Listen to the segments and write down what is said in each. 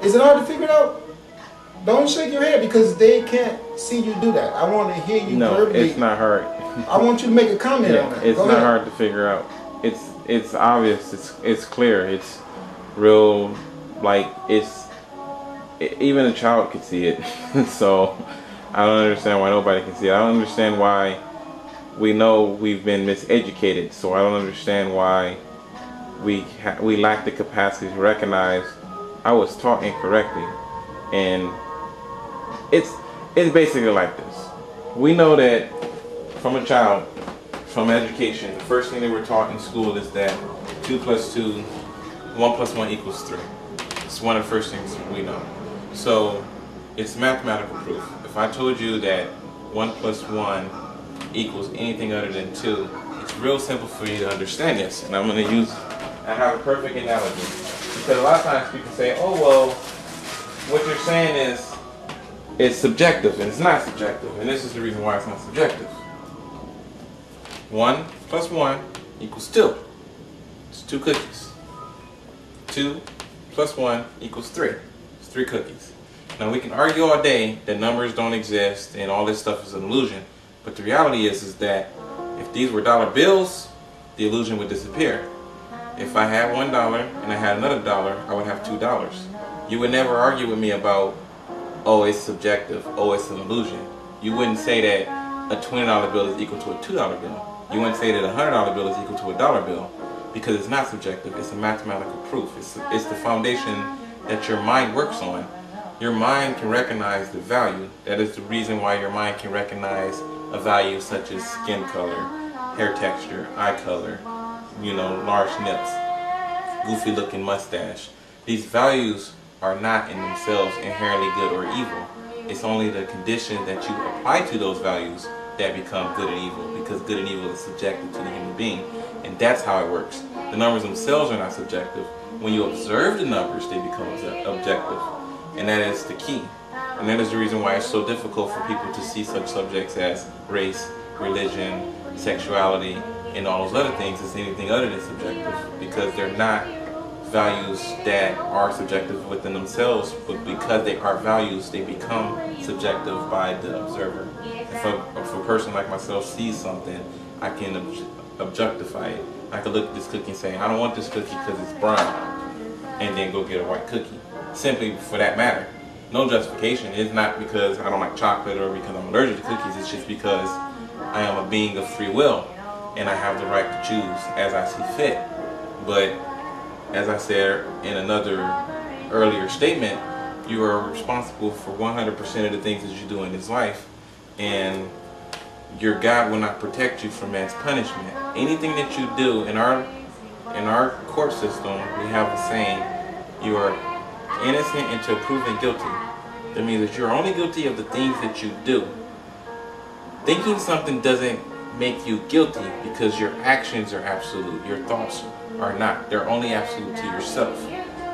Is it hard to figure it out? Don't shake your head because they can't see you do that. I want to hear you verbally. No, it's not hard. I want you to make a comment on that. It's not hard to figure out. It's obvious. It's clear. It's real. Like even a child could see it. So I don't understand why nobody can see it. I don't understand why we know we've been miseducated. So I don't understand why we lack the capacity to recognize I was taught incorrectly. And it's basically like this. We know that from a child, from education, the first thing they were taught in school is that 2 + 2, 1 + 1 = 3. It's one of the first things we know. So it's mathematical proof. If I told you that 1 + 1 = anything other than 2, it's real simple for you to understand this. And I have a perfect analogy. Because a lot of times people say, oh, well, what you're saying is it's subjective, and it's not subjective. And this is the reason why it's not subjective. 1 + 1 = 2. It's 2 cookies. 2 + 1 = 3. It's 3 cookies. Now we can argue all day that numbers don't exist and all this stuff is an illusion, but the reality is that if these were dollar bills, the illusion would disappear. If I had $1 and I had another dollar, I would have $2. You would never argue with me about, oh, it's subjective, oh, it's an illusion. You wouldn't say that a $20 bill is equal to a $2 bill. You wouldn't say that a $100 bill is equal to a dollar bill, because it's not subjective. It's a mathematical proof. It's the foundation that your mind works on. Your mind can recognize the value. That is the reason why your mind can recognize a value such as skin color, hair texture, eye color, large nips, goofy looking mustache. These values are not in themselves inherently good or evil. It's only the condition that you apply to those values that become good and evil, because good and evil is subjective to the human being, and that's how it works. The numbers themselves are not subjective. When you observe the numbers, they become objective, and that is the key. And that is the reason why it's so difficult for people to see such subjects as race, religion, sexuality, and all those other things as anything other than subjective, because they're not values that are subjective within themselves, but because they are values, they become subjective by the observer. If a person like myself sees something, I can objectify it. I can look at this cookie and say, I don't want this cookie because it's brown, and then go get a white cookie. Simply for that matter. No justification. It's not because I don't like chocolate or because I'm allergic to cookies. It's just because I am a being of free will, and I have the right to choose as I see fit. But as I said in another earlier statement, you are responsible for 100% of the things that you do in this life, and your God will not protect you from man's punishment. Anything that you do in our court system, we have a saying: you are innocent until proven guilty. That means that you're only guilty of the things that you do. Thinking something doesn't make you guilty, because your actions are absolute. Your thoughts are not. They're only absolute to yourself,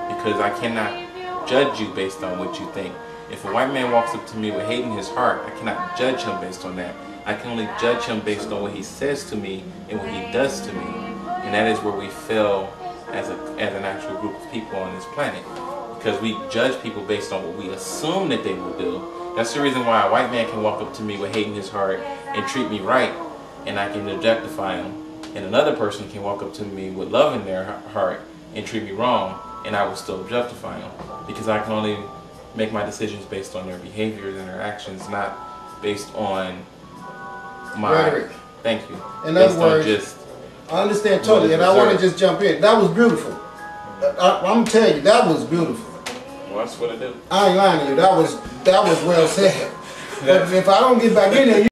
because I cannot judge you based on what you think. If a white man walks up to me with hate in his heart, I cannot judge him based on that. I can only judge him based on what he says to me and what he does to me. And that is where we fail as an actual group of people on this planet, because we judge people based on what we assume that they will do. That's the reason why a white man can walk up to me with hate in his heart and treat me right, and I can objectify him. And another person can walk up to me with love in their heart and treat me wrong, and I will still objectify them, because I can only make my decisions based on their behaviors and their actions, not based on my rhetoric. Thank you. In other words, I understand totally, and I want to just jump in. That was beautiful. I'm telling you, that was beautiful. Well, that's what I do. I ain't lying to you. That was well said. But if I don't get back in there,